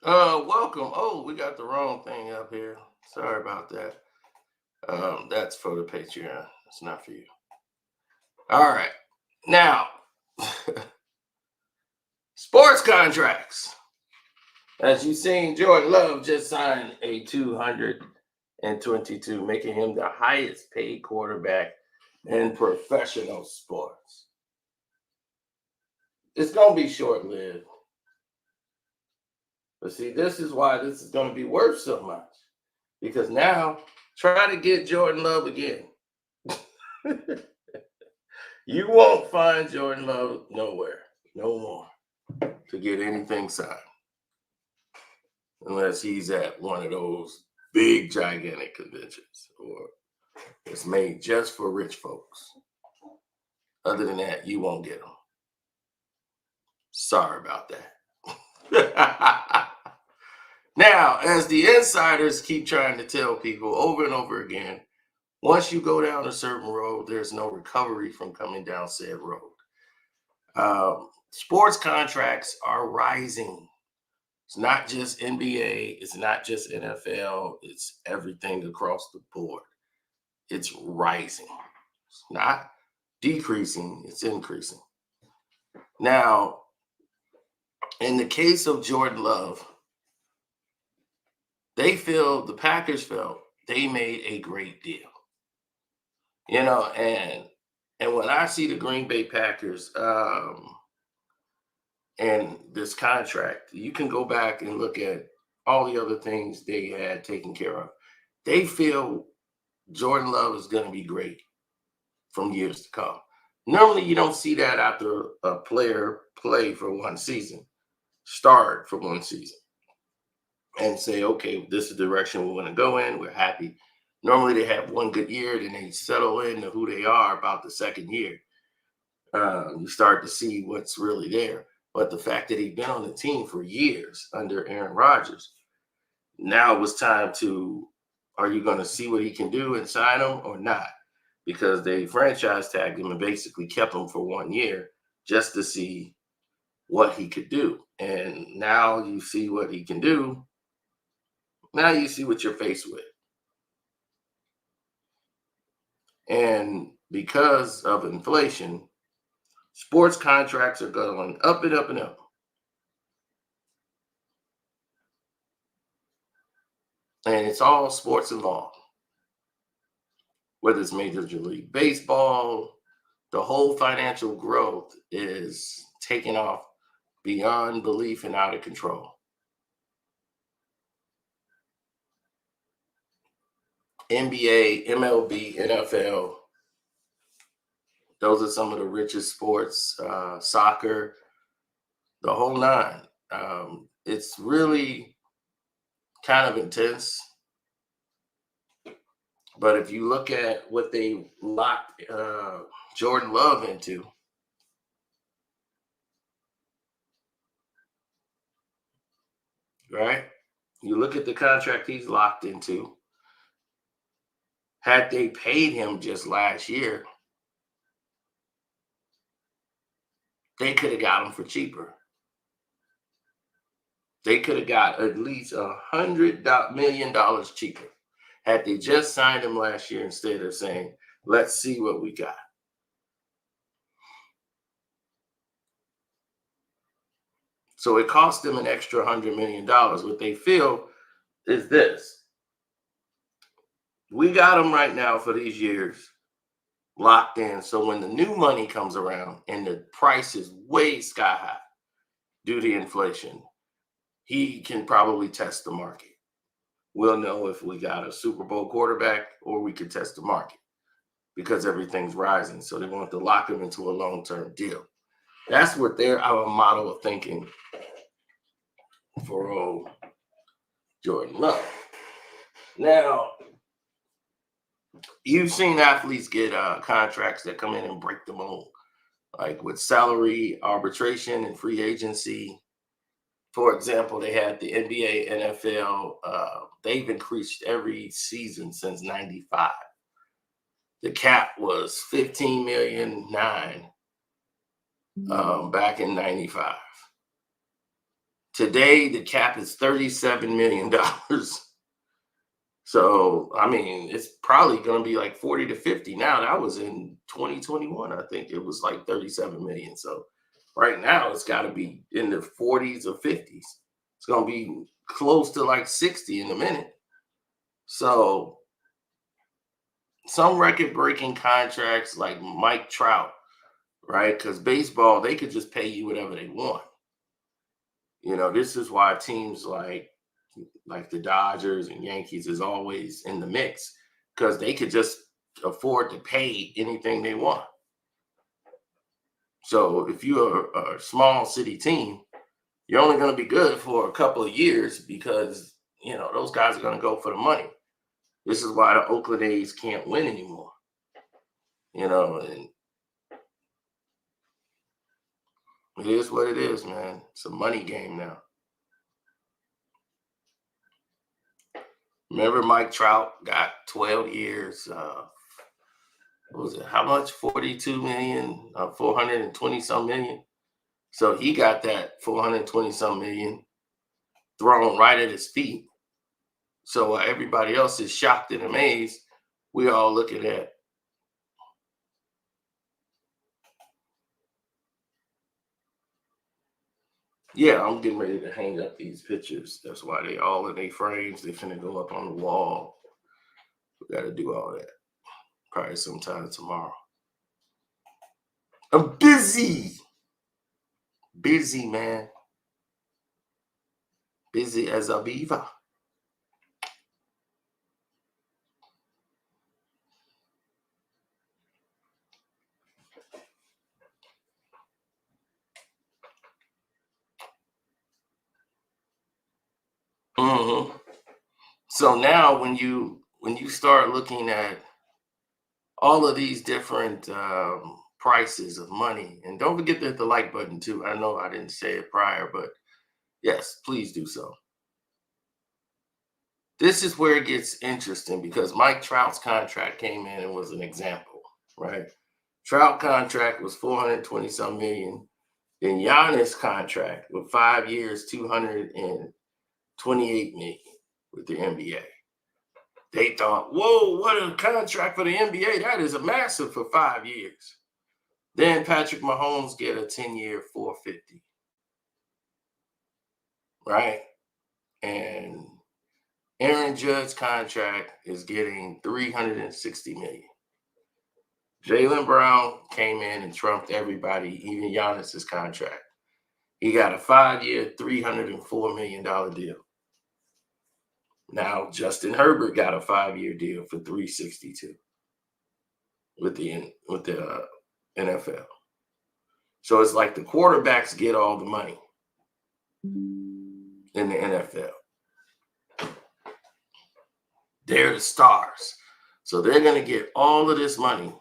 Welcome. Oh, we got the wrong thing up here. Sorry about that. That's for the Patreon. It's not for you. All right. Now, sports contracts. As you've seen, Jordan Love just signed a 222, making him the highest paid quarterback in professional sports. It's gonna be short lived. But see, this is why this is gonna be worth so much. Because now try to get Jordan Love again. You won't find Jordan Love nowhere, no more, to get anything signed unless he's at one of those big, gigantic conventions or it's made just for rich folks. Other than that, you won't get them. Sorry about that. Now, as the insiders keep trying to tell people over and over again, once you go down a certain road, there's no recovery from coming down said road. Sports contracts are rising. It's not just NBA, it's not just NFL, it's everything across the board. It's rising. It's not decreasing, it's increasing. Now, in the case of Jordan Love, the Packers felt they made a great deal. And when I see the Green Bay Packers and this contract, you can go back and look at all the other things they had taken care of. They feel Jordan Love is going to be great from years to come. Normally, you don't see that after a player play for one season, start for one season, and say, okay, this is the direction we want to go in. We're happy. Normally, they have one good year, then they settle into who they are about the second year. You start to see what's really there. But the fact that he'd been on the team for years under Aaron Rodgers, now it was time to, are you going to see what he can do and sign him or not? Because they franchise tagged him and basically kept him for 1 year just to see what he could do. And now you see what he can do. Now you see what you're faced with. And because of inflation, sports contracts are going up and up and up. And it's all sports involved. Whether it's Major League Baseball, the whole financial growth is taking off beyond belief and out of control. NBA, MLB, NFL, those are some of the richest sports, soccer, the whole nine. It's really kind of intense. But if you look at what they locked Jordan Love into, right? You look at the contract he's locked into. Had they paid him just last year, they could have got him for cheaper. They could have got at least $100 million cheaper had they just signed him last year instead of saying, let's see what we got. So it cost them an extra $100 million. What they feel is this: we got them right now for these years locked in. So when the new money comes around and the price is way sky high due to inflation, he can probably test the market. We'll know if we got a Super Bowl quarterback or we can test the market because everything's rising. So they want to lock him into a long-term deal. That's what our model of thinking for old Jordan Love. Now, you've seen athletes get contracts that come in and break the mold, like with salary arbitration and free agency. For example, they had the NBA, NFL. They've increased every season since '95. The cap was 15 million nine back in '95. Today, the cap is $37 million. So, I mean, it's probably going to be like 40 to 50 now. That was in 2021. I think it was like 37 million. So, right now, it's got to be in the 40s or 50s. It's going to be close to like 60 in a minute. So, some record breaking contracts like Mike Trout, right? Because baseball, they could just pay you whatever they want. This is why teams like the Dodgers and Yankees is always in the mix because they could just afford to pay anything they want. So if you're a small city team, you're only going to be good for a couple of years because, those guys are going to go for the money. This is why the Oakland A's can't win anymore, and it is what it is, man. It's a money game now. Remember Mike Trout got 12 years, what was it? How much? 42 million, 420 some million. So he got that 420 some million thrown right at his feet. So while everybody else is shocked and amazed, we all looking at. Yeah, I'm getting ready to hang up these pictures. That's why they all in their frames. They finna go up on the wall. We got to do all that. Probably sometime tomorrow. I'm busy. Busy, man. Busy as a beaver. Mm-hmm. So now when you start looking at all of these different prices of money, and don't forget to hit the like button too. I know I didn't say it prior, but yes, please do so. This is where it gets interesting because Mike Trout's contract came in and was an example, right? Trout contract was 420 some million. Then Giannis contract with 5 years, 228 million with the NBA. They thought, whoa, what a contract for the NBA. That is a massive for 5 years. Then Patrick Mahomes get a 10-year 450. Right? And Aaron Judge's contract is getting 360 million. Jaylen Brown came in and trumped everybody, even Giannis's contract. He got a 5-year, $304 million deal. Now Justin Herbert got a 5-year deal for 362 with the NFL. So it's like the quarterbacks get all the money in the NFL. They're the stars. So they're going to get all of this money.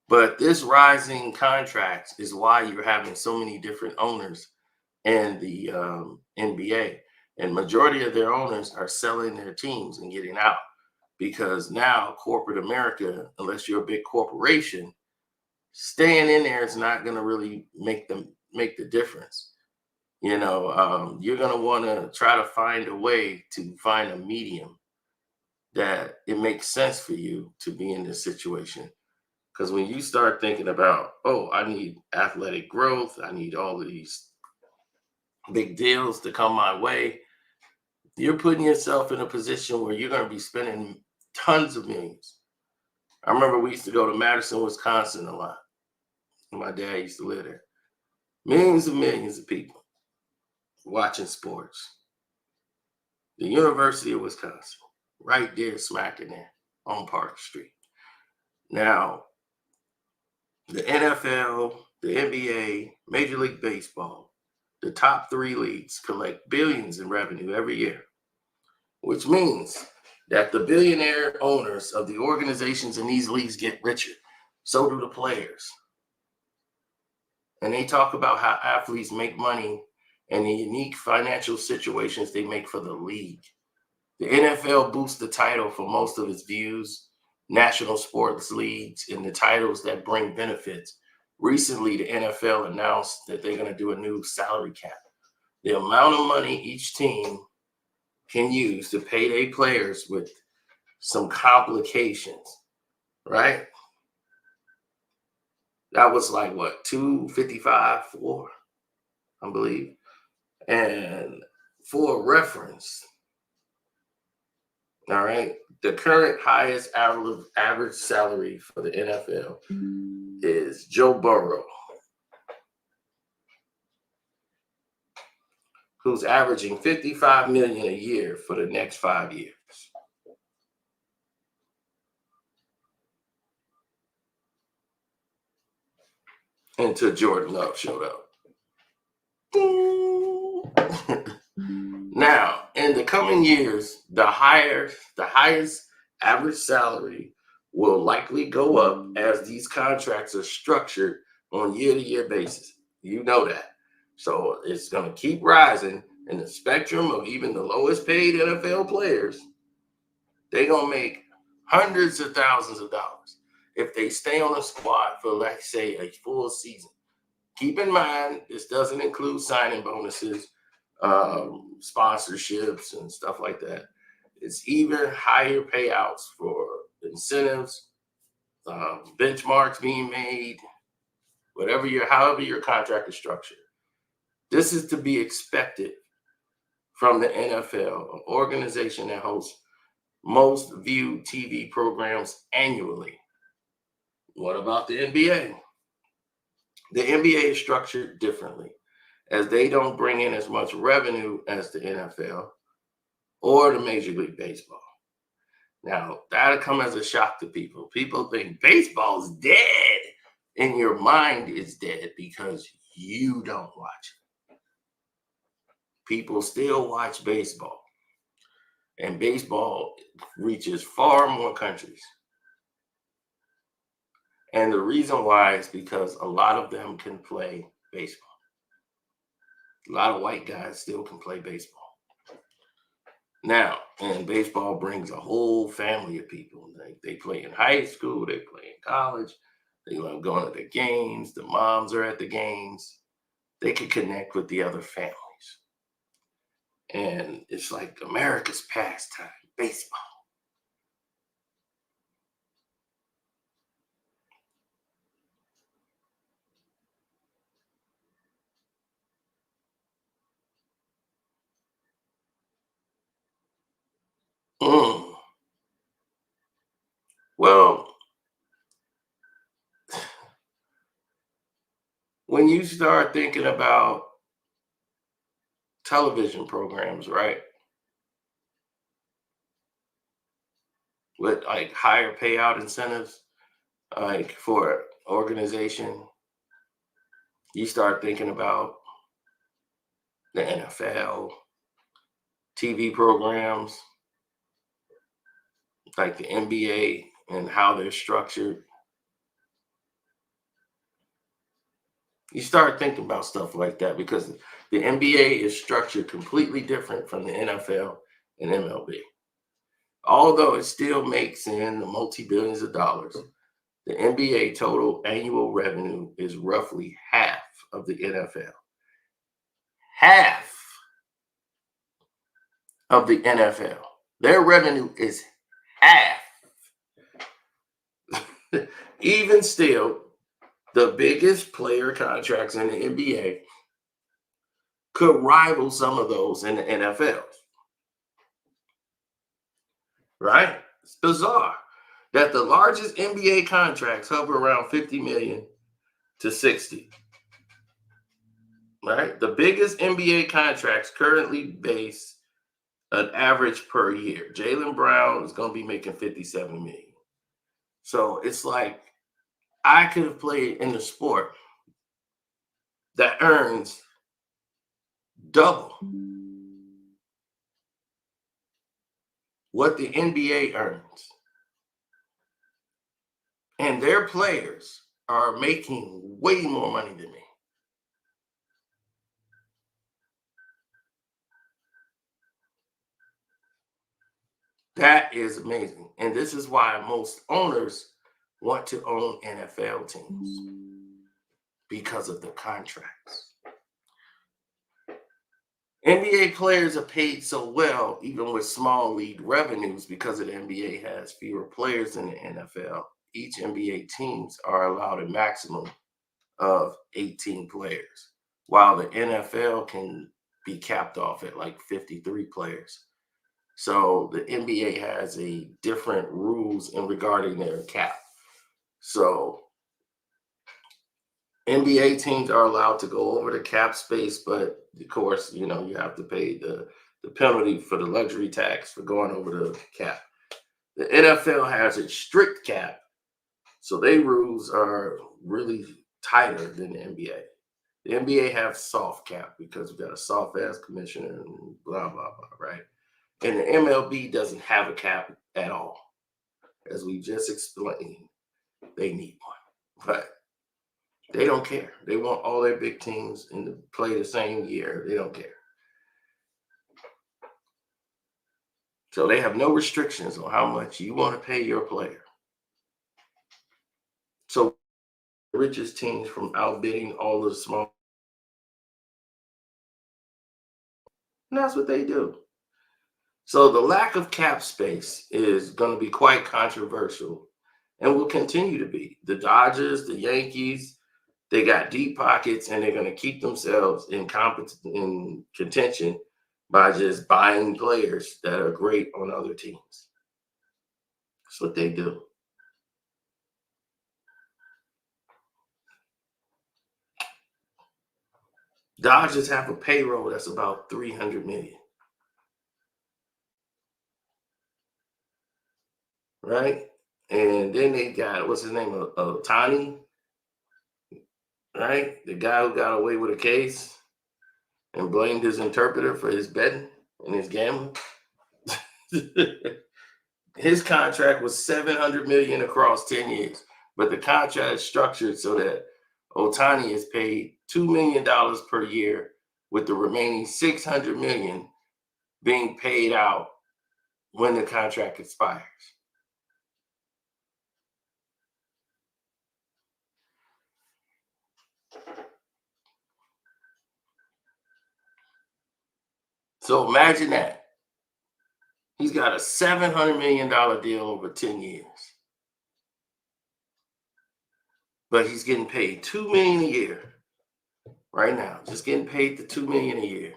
But this rising contracts is why you're having so many different owners in the NBA. And majority of their owners are selling their teams and getting out because now corporate America, unless you're a big corporation, staying in there is not going to really make the difference. You're going to want to try to find a way to find a medium that it makes sense for you to be in this situation. Because when you start thinking about, oh, I need athletic growth, I need all of these big deals to come my way, you're putting yourself in a position where you're going to be spending tons of millions. I remember we used to go to Madison, Wisconsin a lot. My dad used to live there. Millions and millions of people watching sports. The University of Wisconsin, right there, smack in there on Park Street. Now, the NFL, the NBA, Major League Baseball, the top 3 leagues collect billions in revenue every year, which means that the billionaire owners of the organizations in these leagues get richer. So do the players. And they talk about how athletes make money and the unique financial situations they make for the league. The NFL boosts the title for most of its views, national sports leagues, and the titles that bring benefits. Recently, the NFL announced that they're going to do a new salary cap. the amount of money each team can use to pay their players with some complications, right? That was like what, 255 for, I believe. And for reference, all right, the current highest average salary for the NFL is Joe Burrow, who's averaging 55 million a year for the next 5 years. Until Jordan Love showed up. Now, in the coming years, the highest average salary will likely go up as these contracts are structured on year-to-year basis. You know that. So it's going to keep rising, and the spectrum of even the lowest paid NFL players, they're going to make hundreds of thousands of dollars if they stay on a squad for, let's say, a full season. Keep in mind, this doesn't include signing bonuses, sponsorships, and stuff like that. It's even higher payouts for incentives, benchmarks being made, however your contract is structured. This is to be expected from the NFL, an organization that hosts most viewed TV programs annually. What about the NBA? The NBA is structured differently, as they don't bring in as much revenue as the NFL or the Major League Baseball. Now, that'll come as a shock to people. People think baseball's dead, and your mind is dead because you don't watch it. People still watch baseball, and baseball reaches far more countries. And the reason why is because a lot of them can play baseball. A lot of white guys still can play baseball. Now, and baseball brings a whole family of people. They play in high school, they play in college, they love going to the games, the moms are at the games. They can connect with the other families. And it's like America's pastime, baseball. Mm. Well, when you start thinking about television programs, right, with like higher payout incentives, like for organization, you start thinking about the NFL, TV programs like the NBA and how they're structured. You start thinking about stuff like that because the NBA is structured completely different from the NFL and MLB. Although it still makes in the multi-billions of dollars, the NBA total annual revenue is roughly half of the NFL. Half of the NFL. Their revenue is half. Even still, the biggest player contracts in the NBA could rival some of those in the NFL. Right? It's bizarre that the largest NBA contracts hover around 50 million to 60. Right? The biggest NBA contracts currently base an average per year. Jaylen Brown is going to be making 57 million. So it's like I could have played in the sport that earns double what the NBA earns. And their players are making way more money than me. That is amazing. And this is why most owners want to own NFL teams because of the contracts. NBA players are paid so well, even with small league revenues, because the NBA has fewer players than the NFL. Each NBA teams are allowed a maximum of 18 players, while the NFL can be capped off at like 53 players. So the NBA has a different rules in regarding their cap. So NBA teams are allowed to go over the cap space, but of course, you have to pay the penalty for the luxury tax for going over the cap. The NFL has a strict cap, so their rules are really tighter than the NBA. The NBA have soft cap because we got a soft ass commissioner and blah blah blah, right? And the MLB doesn't have a cap at all, as we just explained. They need one, but they don't care. They want all their big teams and to play the same year. They don't care. So they have no restrictions on how much you want to pay your player. So the richest teams from outbidding all the small, and that's what they do. So the lack of cap space is going to be quite controversial and will continue to be. The Dodgers, the Yankees, they got deep pockets and they're going to keep themselves in contention by just buying players that are great on other teams. That's what they do. Dodgers have a payroll that's about 300 million, right? And then they got what's his name, Tani, right? The guy who got away with a case and blamed his interpreter for his betting and his gambling. His contract was 700 million across 10 years, but the contract is structured so that Otani is paid $2 million per year, with the remaining 600 million being paid out when the contract expires. So imagine that. He's got a $700 million deal over 10 years, but he's getting paid $2 million a year right now, just getting paid the $2 million a year.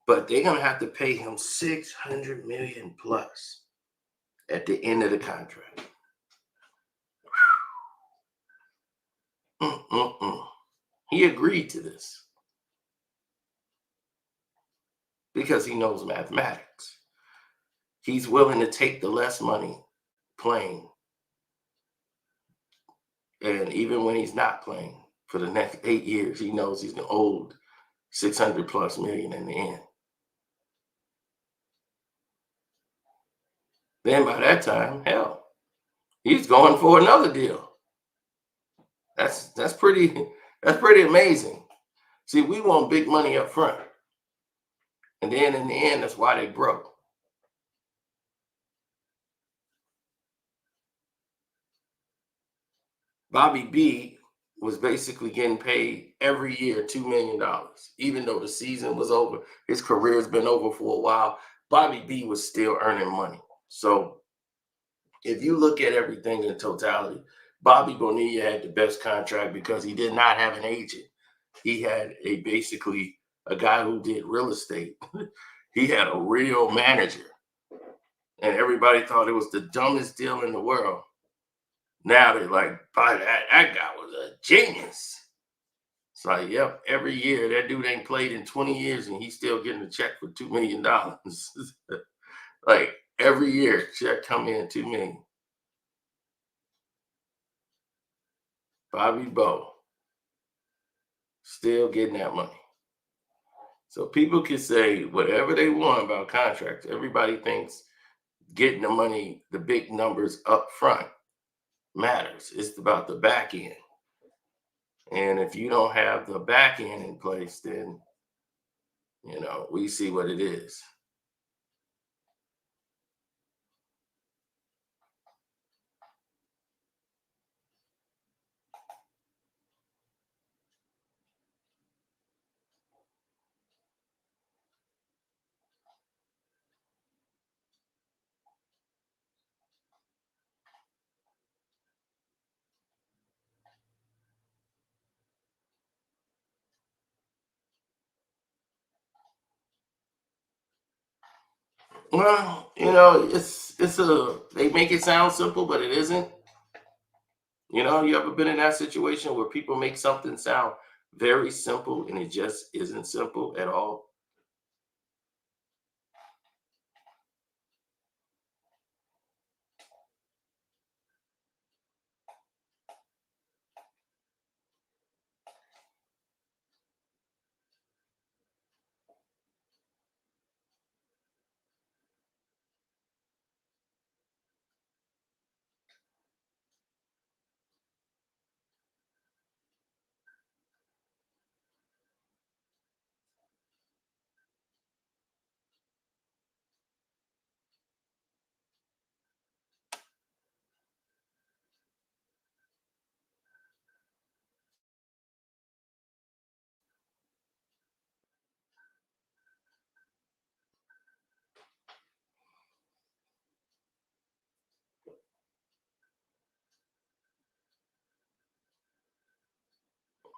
But they're going to have to pay him 600 million plus at the end of the contract. Mm-mm-mm. He agreed to this because he knows mathematics. He's willing to take the less money playing, and even when he's not playing for the next 8 years, he knows he's owed 600 plus million in the end. Then by that time, hell, he's going for another deal. That's pretty amazing. See, we want big money up front, and then in the end, that's why they broke. Bobby B was basically getting paid every year $2 million, even though the season was over. His career's been over for a while. Bobby B was still earning money. So if you look at everything in totality, Bobby Bonilla had the best contract because he did not have an agent. He had basically a guy who did real estate. He had a real manager, and everybody thought it was the dumbest deal in the world. Now they're like, that guy was a genius. It's like, yep, every year that dude ain't played in 20 years and he's still getting a check for $2 million. Like every year, check come in 2 million. Bobby Bo still getting that money. So people can say whatever they want about contracts. Everybody thinks getting the money, the big numbers up front matters. It's about the back end. And if you don't have the back end in place, then we see what it is. Well, it's a they make it sound simple, but it isn't. You ever been in that situation where people make something sound very simple and it just isn't simple at all?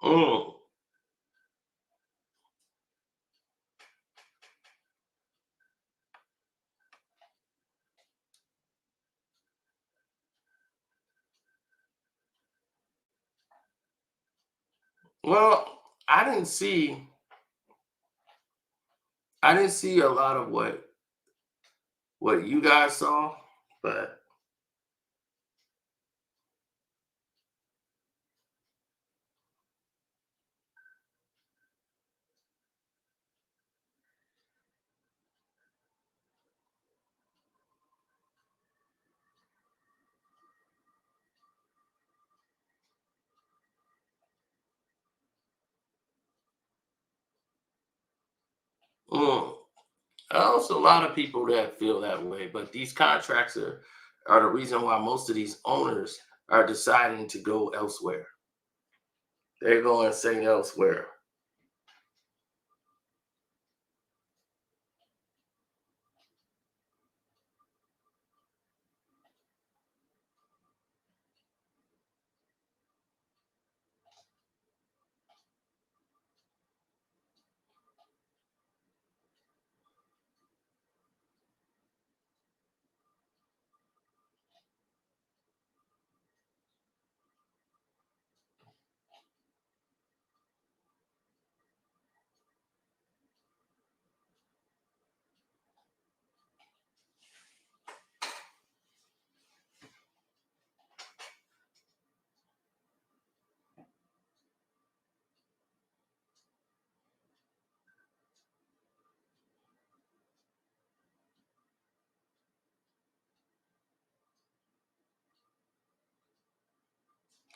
Mm. Well, I didn't see a lot of what you guys saw, but mm, also a lot of people that feel that way. But these contracts are the reason why most of these owners are deciding to go elsewhere. They're going to sing elsewhere.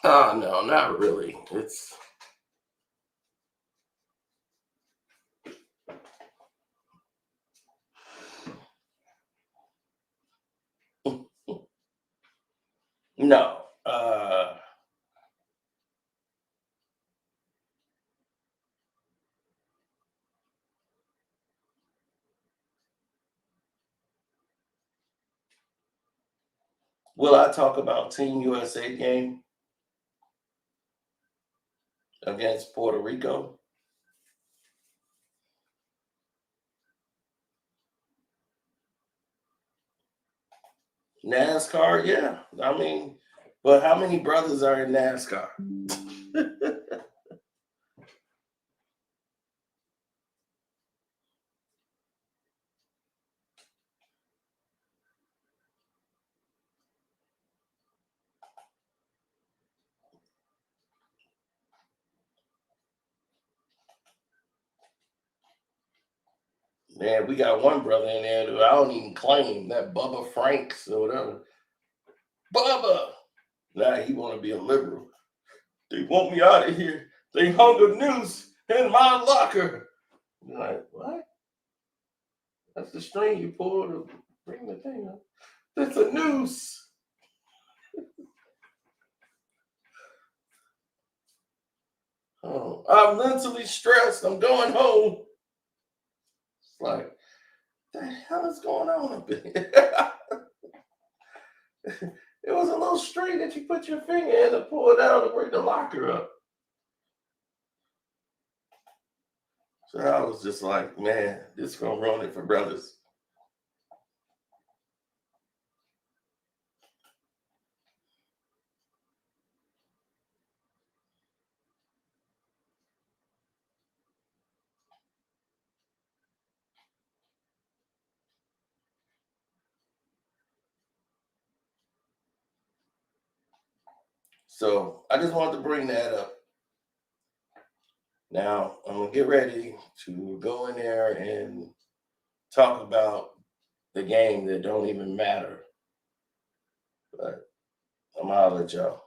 Oh no, not really. It's no. Will I talk about Team USA game against Puerto Rico? NASCAR, yeah. I mean, but how many brothers are in NASCAR? Man, we got one brother in there that I don't even claim, that Bubba Franks or whatever. Bubba! Now he want to be a liberal. They want me out of here. They hung a noose in my locker. You're like, what? That's the string you pull to bring the thing up. That's a noose. Oh, I'm mentally stressed. I'm going home. It's like, the hell is going on up in here? It was a little string that you put your finger in to pull it out to bring the locker up. So I was just like, man, this is gonna ruin it for brothers. So I just wanted to bring that up. Now I'm gonna get ready to go in there and talk about the game that don't even matter. But I'm out at y'all.